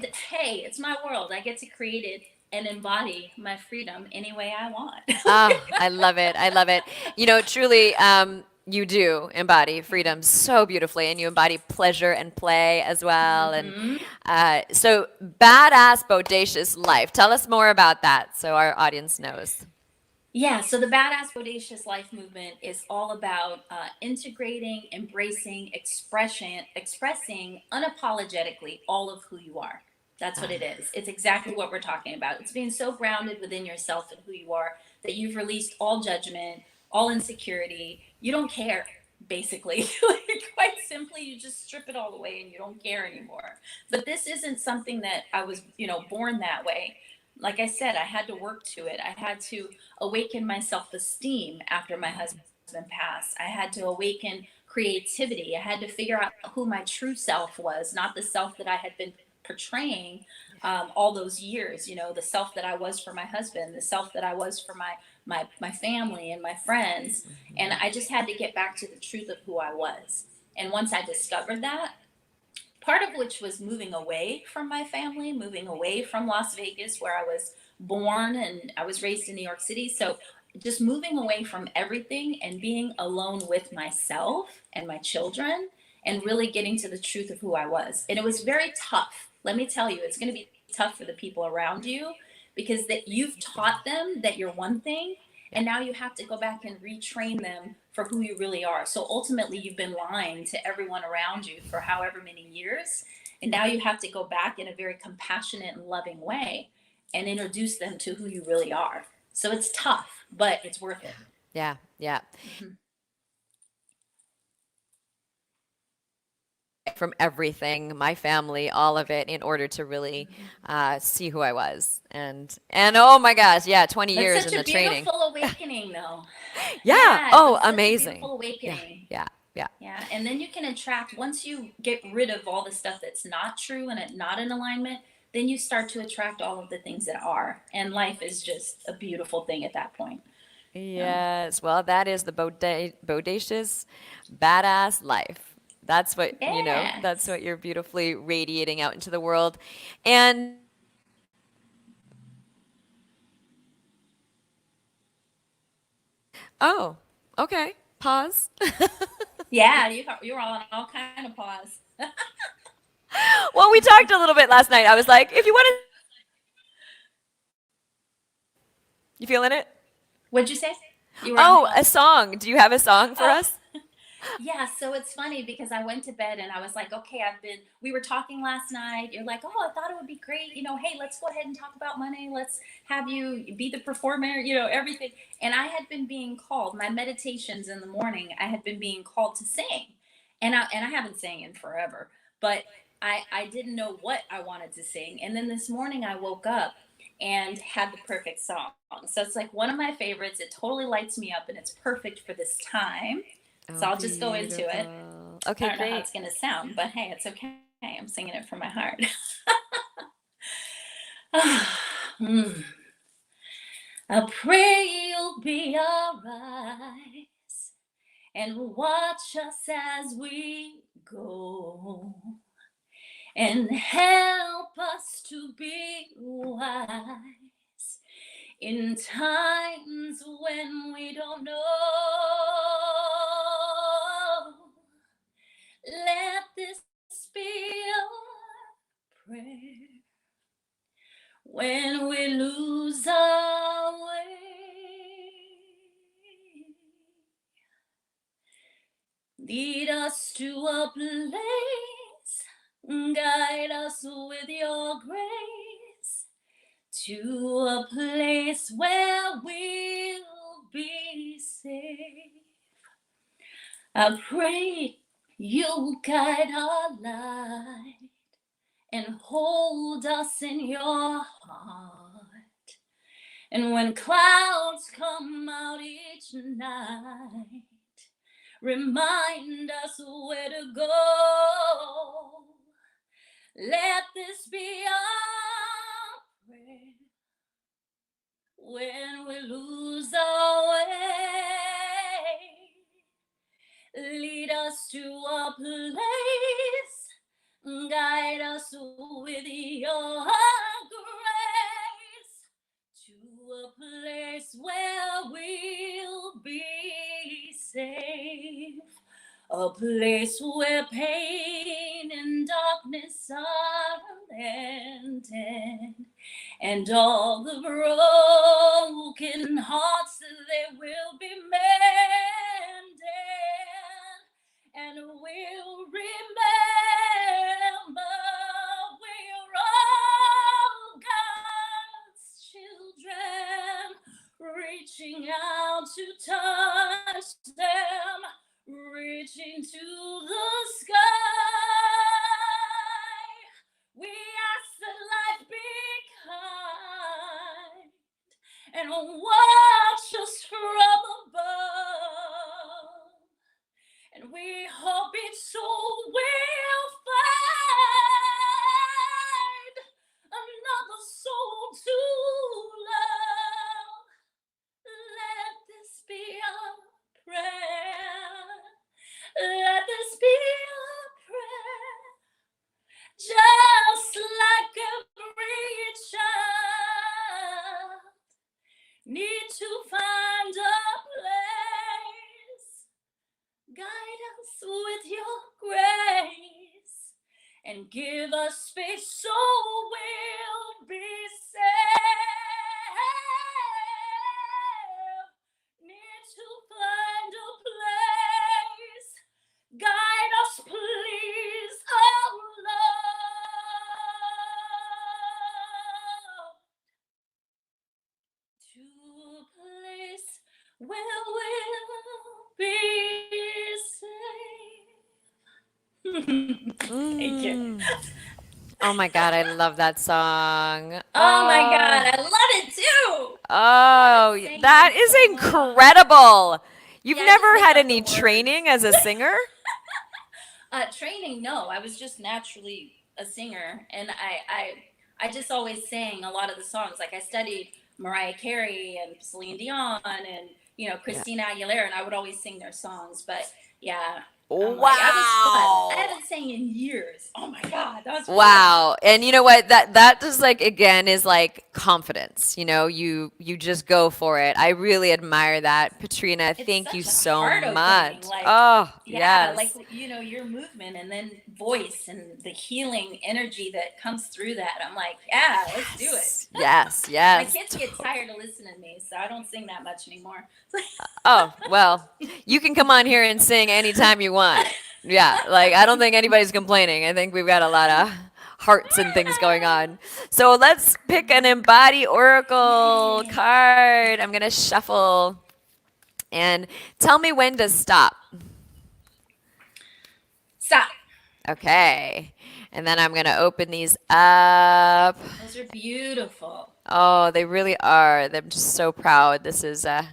to. Hey, it's my world. I get to create it and embody my freedom any way I want.
Oh, I love it. I love it. Truly, you do embody freedom so beautifully, and you embody pleasure and play as well. And
Hmm.
so, badass, bodacious life. Tell us more about that so our audience knows.
Yeah, so the Badass Bodacious Life movement is all about integrating, embracing, expressing unapologetically all of who you are. That's what it is. It's exactly what we're talking about. It's being so grounded within yourself and who you are that you've released all judgment, all insecurity. You don't care, basically. Like, quite simply, you just strip it all away and you don't care anymore. But this isn't something that I was, born that way. Like I said, I had to work to it. I had to awaken my self esteem after my husband passed. I had to awaken creativity. I had to figure out who my true self was, not the self that I had been portraying all those years. The self that I was for my husband, the self that I was for my family and my friends. And I just had to get back to the truth of who I was. And once I discovered that, part of which was moving away from my family, moving away from Las Vegas, where I was born and I was raised in New York City. So just moving away from everything and being alone with myself and my children and really getting to the truth of who I was. And it was very tough. Let me tell you, it's going to be tough for the people around you because that you've taught them that you're one thing
Yeah.
and now you have to go back and retrain them for who you really are. So ultimately, you've been lying to everyone around you for however many years. And now you have to go back in a very compassionate and loving way and introduce them to who you really are. So it's tough, but it's worth it.
Yeah. Yeah.
Mhm.
From everything, my family, all of it, in order to really see who I was. And oh my gosh, yeah, 20
That's
years
such
in the
a
training.
beautiful awakening, though.
Yeah.
Yeah,
Oh,
that's such a
amazing.
beautiful
Yeah.
awakening.
Yeah. Yeah.
Yeah, and then you can attract, once you get rid of all the stuff that's not true and it not in alignment, then you start to attract all of the things that are. And life is just a beautiful thing at that point. Yeah.
Yes. Well, that is the bodacious, badass life. That's
Yes.
what you're beautifully radiating out into the world. And oh, okay. Pause.
Yeah, you were on all kind of pause.
Well, we talked a little bit last night. I was like, if you want to, you feeling it?
What'd you say? You were on
Oh,
pause?
a song. Do you have a song for
Oh,
us?
yeah, so it's funny because I went to bed and I was like, okay, we were talking last night. You're like, oh, I thought it would be great. Hey, let's go ahead and talk about money. Let's have you be the performer, everything. And I had been being called, my meditations in the morning, I had been being called to sing. And I haven't sang in forever, but I didn't know what I wanted to sing. And then this morning I woke up and had the perfect song. So it's like one of my favorites. It totally lights me up and it's perfect for this time. So
Oh,
I'll just go into it.
beautiful.
I
Okay,
don't know how
great.
it's going to sound, but hey, it's okay. I'm singing it from my heart. Mm. I pray you'll be alright and watch us as we go and help us to be wise in times when we don't know. Let this be our prayer when we lose our way. Lead us to a place, guide us with your grace, to a place where we'll be safe. I pray you'll guide our life and hold us in your heart. And when clouds come out each night, remind us where to go. Let this be our prayer when we lose our way. Lead us to a place, guide us with your grace, to a place where we'll be safe, a place where pain and darkness are ended, and all the broken hearts, they will be mended, and we'll remember we're all God's children, reaching out to touch them, reaching to the sky. We ask that life be kind and watch us from above. And we hope it's so we'll find another soul to love. Let this be our prayer. Let this be our prayer. Just like every child need to find a place. Guide us with your grace and give us space so we'll be safe. Need to find a place. Guide us, please, oh Lord, to a place where we'll be safe. Thank you.
Oh my God, I love that song.
Oh my God, I love it too.
Oh,
Thank
that
you
is
so much.
incredible. You've
Yeah, I
never
just
had
make up
any
the
training
words.
as a singer?
Training, no. I was just naturally a singer, and I just always sang a lot of the songs. Like I studied Mariah Carey and Celine Dion and
Yeah.
Christina Aguilera, and I would always sing their songs. But yeah, I'm like I was fun. I
Wow.
haven't sang in years. Oh my God, that was fun.
Wow. And you know what? That just like again is like confidence. You just go for it. I really admire that. Patrina,
It's
thank you
such a
so
heart
much.
opening, like
Oh,
yeah, like
yes.
your movement and then voice and the healing energy that comes through that. I'm like, yeah, let's do it.
Yes,
My
yes.
kids get tired of listening to me, so I don't sing that much anymore.
Oh, well, you can come on here and sing anytime you want. Yeah, like I don't think anybody's complaining. I think we've got a lot of hearts and things going on. So let's pick an Embody Oracle
Yay.
card. I'm going to shuffle and tell me when to stop.
Stop.
Okay. And then I'm going to open these up.
Those are beautiful.
Oh, they really are. I'm just so proud. This is a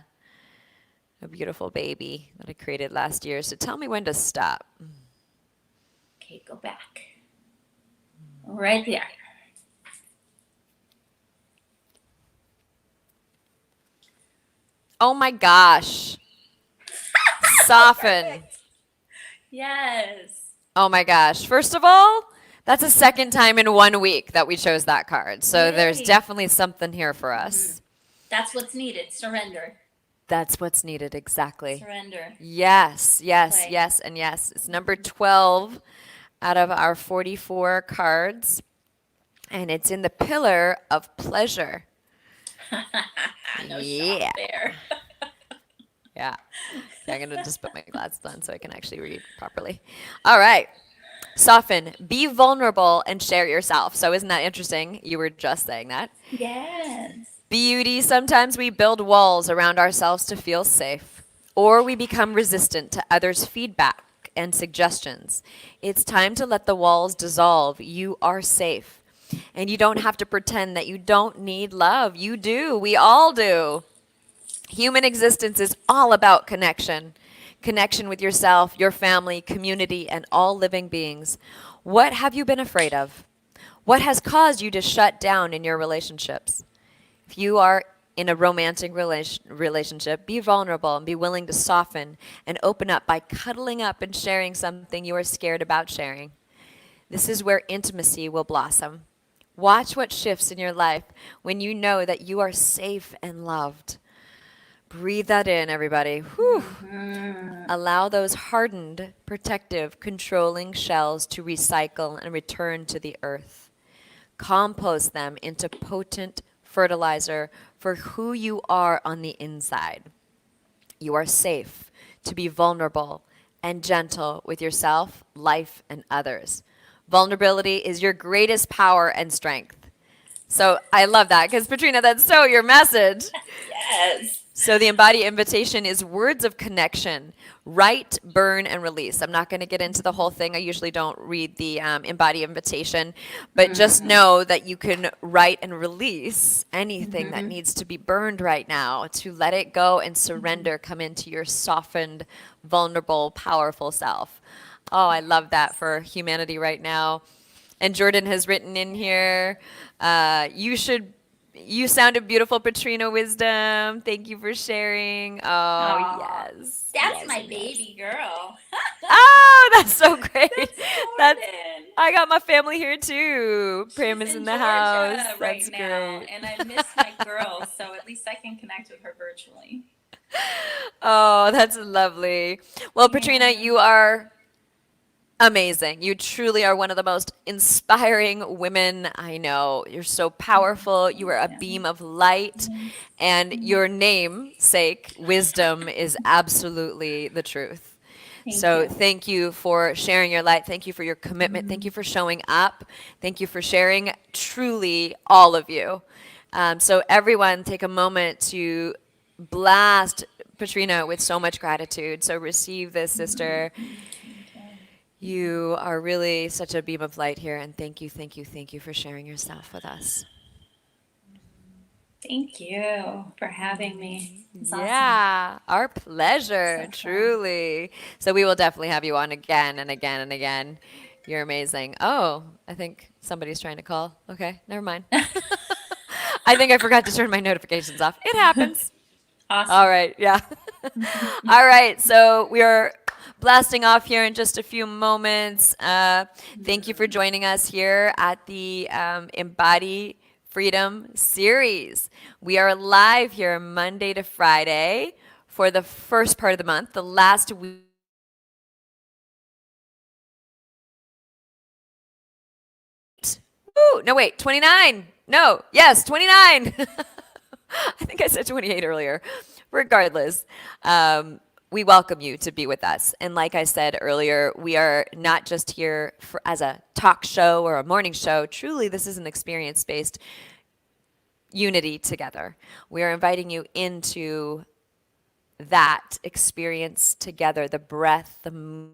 beautiful baby that I created last year. So tell me when to stop.
Okay, go back. Right there.
Oh my gosh. Soften.
Perfect. Yes.
Oh my gosh. First of all, that's the second time in 1 week that we chose that card. So there's
Yay.
definitely something here for us.
That's what's needed. Surrender.
That's what's needed, exactly.
Surrender.
Yes, yes,
Play.
yes, and yes. It's number 12 out of our 44 cards. And it's in the pillar of pleasure.
No
Yeah.
shot there.
Yeah. Okay, I'm going to just put my glasses on so I can actually read properly. All right. Soften. Be vulnerable and share yourself. So isn't that interesting? You were just saying that.
Yes.
Beauty. Sometimes we build walls around ourselves to feel safe, or we become resistant to others' feedback and suggestions. It's time to let the walls dissolve. You are safe. And you don't have to pretend that you don't need love. You do. We all do. Human existence is all about connection. Connection with yourself, your family, community, and all living beings. What have you been afraid of? What has caused you to shut down in your relationships? If you are in a romantic relationship, be vulnerable and be willing to soften and open up by cuddling up and sharing something you are scared about sharing. This is where intimacy will blossom. Watch what shifts in your life when you know that you are safe and loved. Breathe that in, everybody. Whew. Allow those hardened, protective, controlling shells to recycle and return to the earth. Compost them into potent fertilizer for who you are on the inside. You are safe to be vulnerable and gentle with yourself, life, and others. Vulnerability is your greatest power and strength. So I love that because, Patrina, that's so your message.
Yes.
So the Embody invitation is words of connection. Write, burn, and release. I'm not going to get into the whole thing. I usually don't read the Embody invitation, but just know that you can write and release anything that needs to be burned right now, to let it go and surrender, come into your softened, vulnerable, powerful self. Oh, I love that for humanity right now. And Jordan has written in here, you sounded beautiful, Patrina Wisdom. Thank you for sharing. Oh,
Aw,
yes.
That's
yes,
my
yes.
baby girl.
Oh, that's so great. That's,
Jordan.
I got my family here too. Pam
She's
is
in
in the
Georgia
house.
right
That's
now,
great.
and I miss my girls, so at least I can connect with her virtually.
Oh, that's lovely. Well, Patrina,
Yeah.
you are amazing. You truly are one of the most inspiring women I know. You're so powerful. You are a beam of light, and your namesake, wisdom, is absolutely the truth.
Thank
So
you.
thank you for sharing your light. Thank you for your commitment. Thank you for showing up. Thank you for sharing truly all of you. So everyone take a moment to blast Patrina with so much gratitude. So receive this, sister. You are really such a beam of light here, and thank you, thank you, thank you for sharing yourself with us.
Thank you for having me. It's awesome.
Yeah, our pleasure,
So fun.
truly. So we will definitely have you on again and again and again. You're amazing. Oh, I think somebody's trying to call. Okay, never mind. I think I forgot to turn my notifications off. It happens.
Awesome.
All right, yeah. All right, so we are blasting off here in just a few moments. Thank you for joining us here at the Embody Freedom series. We are live here Monday to Friday for the first part of the month. The last week. Woo, no, wait, 29. No, yes, 29. I think I said 28 earlier. Regardless, we welcome you to be with us. And like I said earlier, we are not just here as a talk show or a morning show. Truly, this is an experience-based unity together. We are inviting you into that experience together, the breath, the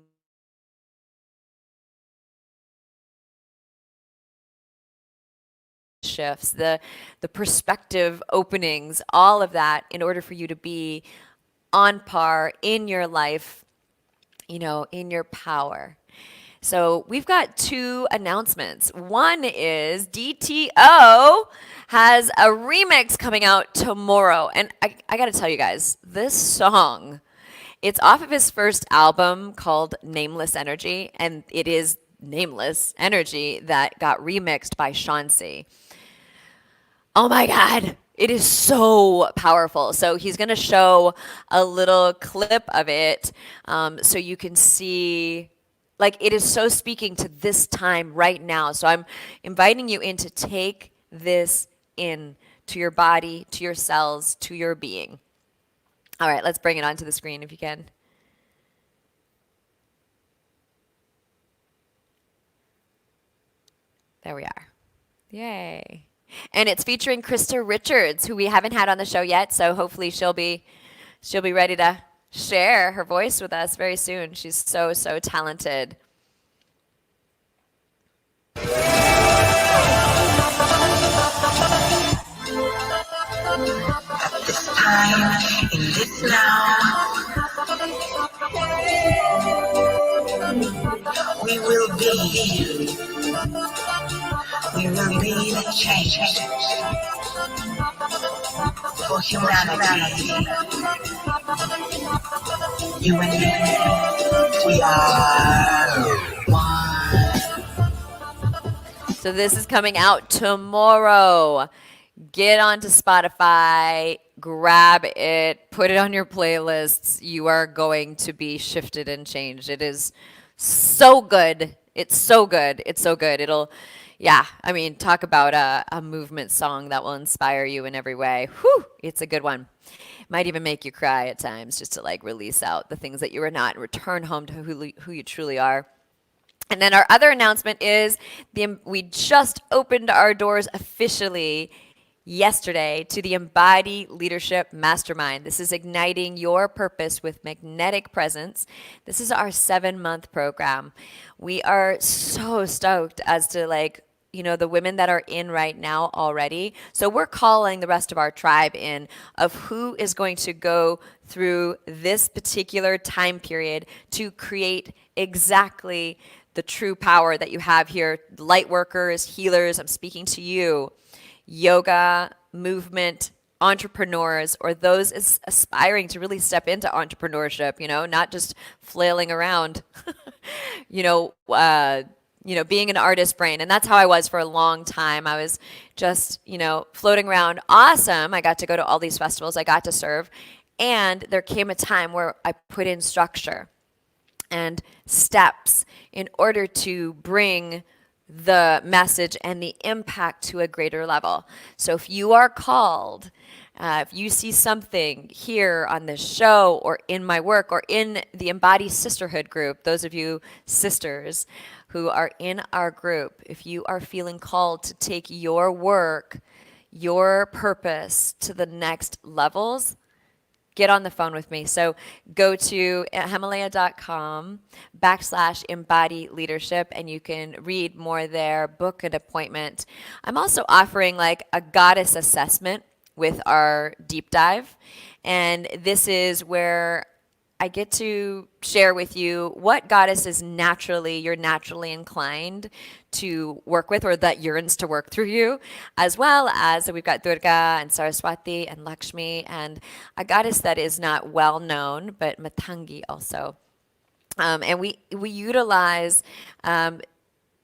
shifts, the perspective openings, all of that in order for you to be on par in your life, in your power. So we've got two announcements. One is DTO has a remix coming out tomorrow. And I got to tell you guys, this song, it's off of his first album called Nameless Energy. And it is Nameless Energy that got remixed by Chauncey. Oh my God. It is so powerful. So he's going to show a little clip of it so you can see, like, it is so speaking to this time right now. So I'm inviting you in to take this in to your body, to your cells, to your being. All right, let's bring it onto the screen if you can. There we are. Yay. And it's featuring Krista Richards, who we haven't had on the show yet, so hopefully she'll be ready to share her voice with us very soon. She's so, so talented.
At this time, in this now, we will be the change. for humanity. You and me, we are one.
So this is coming out tomorrow. Get onto Spotify, grab it, put it on your playlists. You are going to be shifted and changed. It is so good. It's so good. It's so good. Yeah, I mean, talk about a movement song that will inspire you in every way. Whew, it's a good one. Might even make you cry at times just to like release out the things that you are not and return home to who you truly are. And then our other announcement is we just opened our doors officially yesterday to the Embody Leadership Mastermind. This is igniting your purpose with magnetic presence. This is our 7-month program. We are so stoked as to the women that are in right now already. So we're calling the rest of our tribe in of who is going to go through this particular time period to create exactly the true power that you have here. Light workers, healers, I'm speaking to you. Yoga, movement, entrepreneurs, or those aspiring to really step into entrepreneurship, not just flailing around, being an artist brain. And that's how I was for a long time. I was just, floating around. Awesome. I got to go to all these festivals. I got to serve. And there came a time where I put in structure and steps in order to bring the message and the impact to a greater level. So if you are called, if you see something here on this show or in my work or in the Embody Sisterhood group, those of you sisters who are in our group, if you are feeling called to take your work, your purpose to the next levels, get on the phone with me. So go to Hemalayaa.com/embody leadership and you can read more there, book an appointment. I'm also offering like a goddess assessment with our deep dive. And this is where I get to share with you what goddess is you're naturally inclined to work with or that yearns to work through you, as well as we've got Durga and Saraswati and Lakshmi and a goddess that is not well known, but Matangi also. And we utilize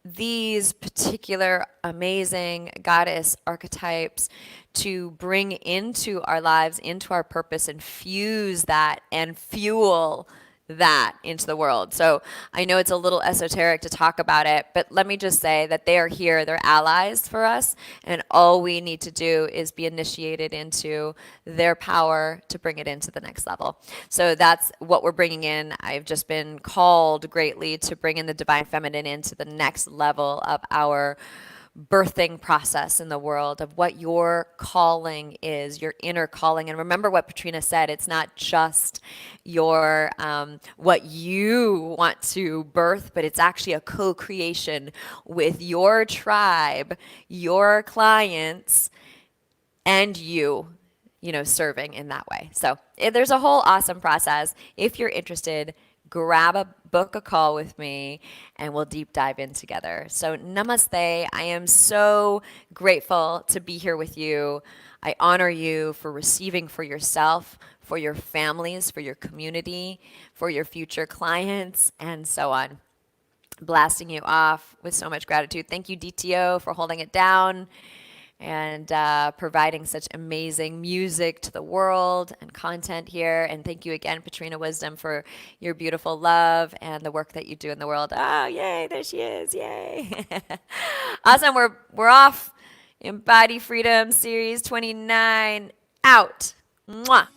these particular amazing goddess archetypes to bring into our lives, into our purpose, and fuse that and fuel that into the world. So I know it's a little esoteric to talk about it, but let me just say that they are here, they're allies for us, and all we need to do is be initiated into their power to bring it into the next level. So that's what we're bringing in. I've just been called greatly to bring in the divine feminine into the next level of our birthing process in the world of what your calling is, your inner calling. And remember what Patrina said, it's not just your what you want to birth, but it's actually a co-creation with your tribe, your clients, and you serving in that way. So there's a whole awesome process. If you're interested, book a call with me and we'll deep dive in together. So namaste. I am so grateful to be here with you. I honor you for receiving for yourself, for your families, for your community, for your future clients, and so on. Blasting you off with so much gratitude. Thank you, DTO, for holding it down and providing such amazing music to the world and content here. And thank you again, Patrina Wisdom, for your beautiful love and the work that you do in the world. Oh, yay, there she is, yay. Awesome, we're off. Embody Freedom Series 29 out. Mwah.